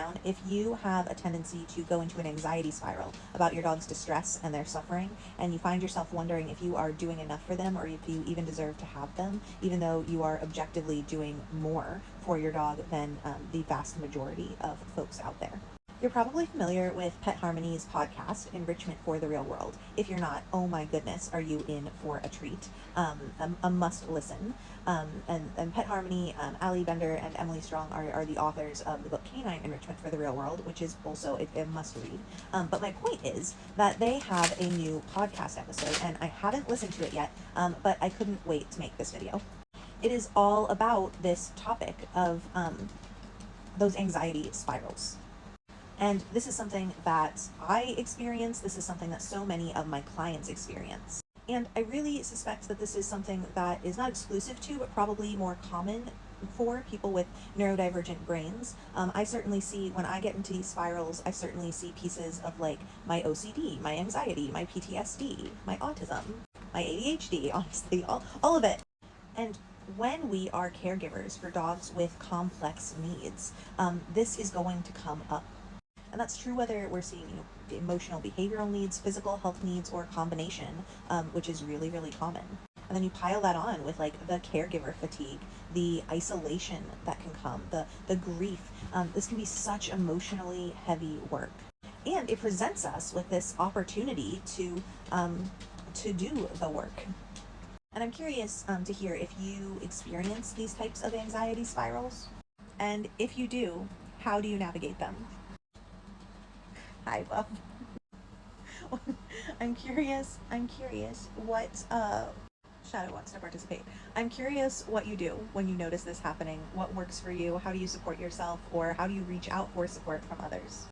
down, if you have a tendency to go into an anxiety spiral about your dog's distress and their suffering, and you find yourself wondering if you are doing enough for them or if you even deserve to have them, even though you are objectively doing more for your dog than the vast majority of folks out there. You're probably familiar with Pet Harmony's podcast, Enrichment for the Real World. If you're not, oh my goodness, are you in for a treat? A must listen. And Pet Harmony, Ali Bender and Emily Strong are the authors of the book Canine Enrichment for the Real World, which is also a must read. But my point is that they have a new podcast episode, and I haven't listened to it yet, but I couldn't wait to make this video. It is all about this topic of those anxiety spirals. And this is something that I experience. This is something that so many of my clients experience. And I really suspect that this is something that is not exclusive to, but probably more common for people with neurodivergent brains. I certainly see, when I get into these spirals, I certainly see pieces of like my OCD, my anxiety, my PTSD, my autism, my ADHD, honestly, all of it. And when we are caregivers for dogs with complex needs, this is going to come up. And that's true whether we're seeing, emotional behavioral needs, physical health needs, or a combination, which is really, really common. And then you pile that on with like the caregiver fatigue, the isolation that can come, the grief. This can be such emotionally heavy work. And it presents us with this opportunity to do the work. And I'm curious to hear if you experience these types of anxiety spirals. And if you do, how do you navigate them? Hi, Bob. I'm curious what Shadow wants to participate. I'm curious what you do when you notice this happening. What works for you? How do you support yourself, or how do you reach out for support from others?